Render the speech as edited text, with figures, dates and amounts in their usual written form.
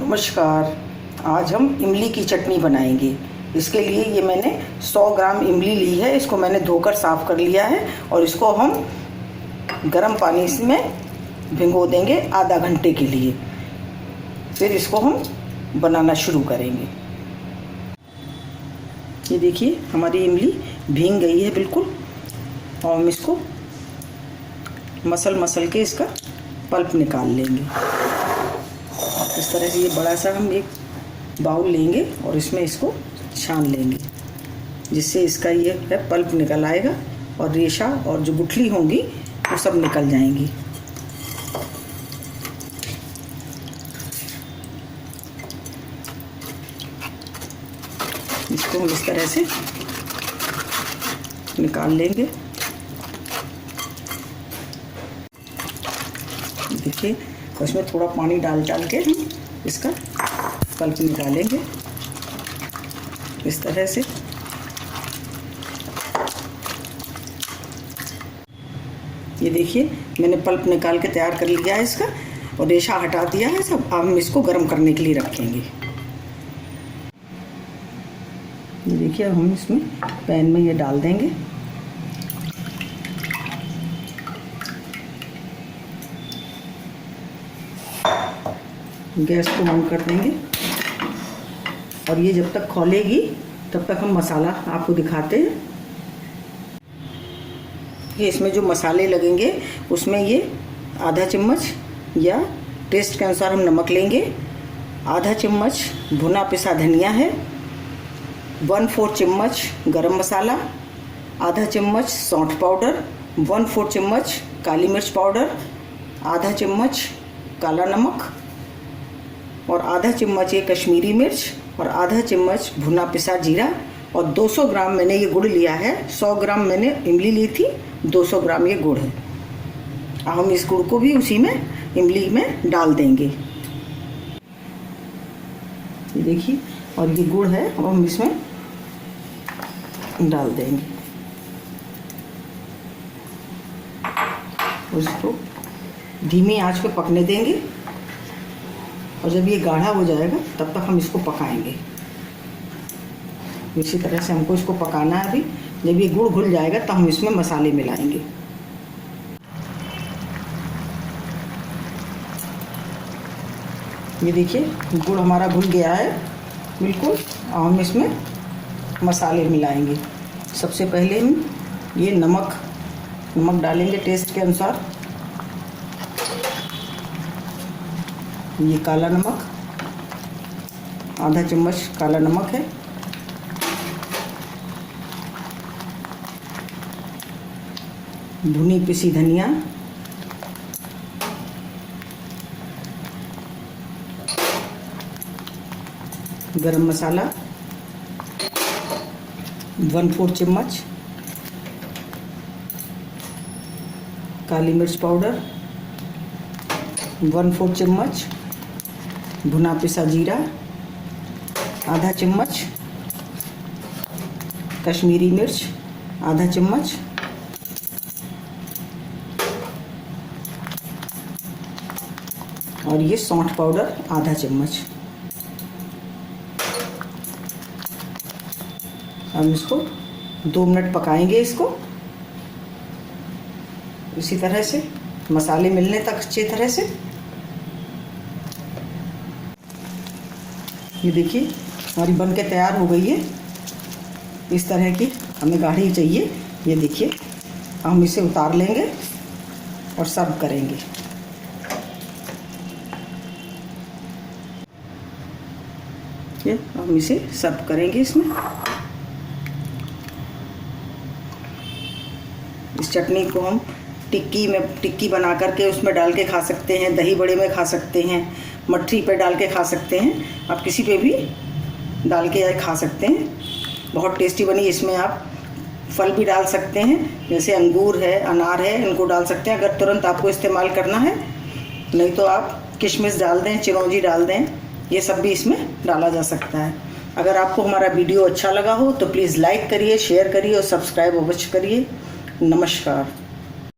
नमस्कार। आज हम इमली की चटनी बनाएंगे। इसके लिए ये मैंने 100 ग्राम इमली ली है। इसको मैंने धोकर साफ़ कर लिया है और इसको हम गर्म पानी में भिगो देंगे आधा घंटे के लिए। फिर इसको हम बनाना शुरू करेंगे। ये देखिए हमारी इमली भीग गई है बिल्कुल, और हम इसको मसल के इसका पल्प निकाल लेंगे। इस तरह से ये बड़ा सा हम एक बाउल लेंगे और इसमें इसको छान लेंगे, जिससे इसका ये है पल्प निकल आएगा और रेशा और जो गुठली होंगी वो सब निकल जाएंगी। इसको हम इस तरह से निकाल लेंगे। देखिए उसमें थोड़ा पानी डाल के हम इसका पल्प निकालेंगे इस तरह से। ये देखिए मैंने पल्प निकाल के तैयार कर लिया है इसका, और रेशा हटा दिया है सब। अब हम इसको गर्म करने के लिए रखेंगे। ये देखिए अब हम इसमें पैन में ये डाल देंगे। गैस को ऑन कर देंगे और ये जब तक खौलेगी तब तक हम मसाला आपको दिखाते हैं। ये इसमें जो मसाले लगेंगे उसमें ये आधा चम्मच या टेस्ट के अनुसार हम नमक लेंगे, आधा चम्मच भुना पिसा धनिया है, 1/4 चम्मच गरम मसाला, आधा चम्मच सौंठ पाउडर, 1/4 चम्मच काली मिर्च पाउडर, आधा चम्मच काला नमक और आधा चम्मच ये कश्मीरी मिर्च और आधा चम्मच भुना पिसा जीरा, और 200 ग्राम मैंने ये गुड़ लिया है। 100 ग्राम मैंने इमली ली थी, 200 ग्राम ये गुड़ है। अब हम इस गुड़ को भी उसी में इमली में डाल देंगे। ये देखिए और ये गुड़ है और हम इसमें डाल देंगे। उसको धीमी आंच पे पकने देंगे और जब ये गाढ़ा हो जाएगा तब तक हम इसको पकाएंगे। इसी तरह से हमको इसको पकाना है। अभी जब ये गुड़ घुल जाएगा तब हम इसमें मसाले मिलाएंगे। ये देखिए गुड़ हमारा घुल गया है बिल्कुल। और हम इसमें मसाले मिलाएंगे। सबसे पहले हम ये नमक डालेंगे टेस्ट के अनुसार। ये काला नमक, आधा चम्मच काला नमक है, भुनी पिसी धनिया, गरम मसाला 1/4 चम्मच, काली मिर्च पाउडर 1/4 चम्मच, भुना पिसा जीरा आधा चम्मच, कश्मीरी मिर्च आधा चम्मच, और ये सौंठ पाउडर आधा चम्मच। हम इसको 2 मिनट पकाएंगे इसको इसी तरह से, मसाले मिलने तक अच्छी तरह से। ये देखिए हमारी बन के तैयार हो गई है। इस तरह की हमें गाढ़ी चाहिए। ये देखिए हम इसे उतार लेंगे और सर्व करेंगे। ये हम इसे सर्व करेंगे इसमें। इस चटनी को हम टिक्की बना करके उसमें डाल के खा सकते हैं, दही बड़े में खा सकते हैं, मट्ठी पे डाल के खा सकते हैं। आप किसी पे भी डाल के खा सकते हैं। बहुत टेस्टी बनी। इसमें आप फल भी डाल सकते हैं, जैसे अंगूर है, अनार है, इनको डाल सकते हैं अगर तुरंत आपको इस्तेमाल करना है। नहीं तो आप किशमिश डाल दें, चिरौंजी डाल दें, ये सब भी इसमें डाला जा सकता है। अगर आपको हमारा वीडियो अच्छा लगा हो तो प्लीज़ लाइक करिए, शेयर करिए और सब्सक्राइब अवश्य करिए। नमस्कार।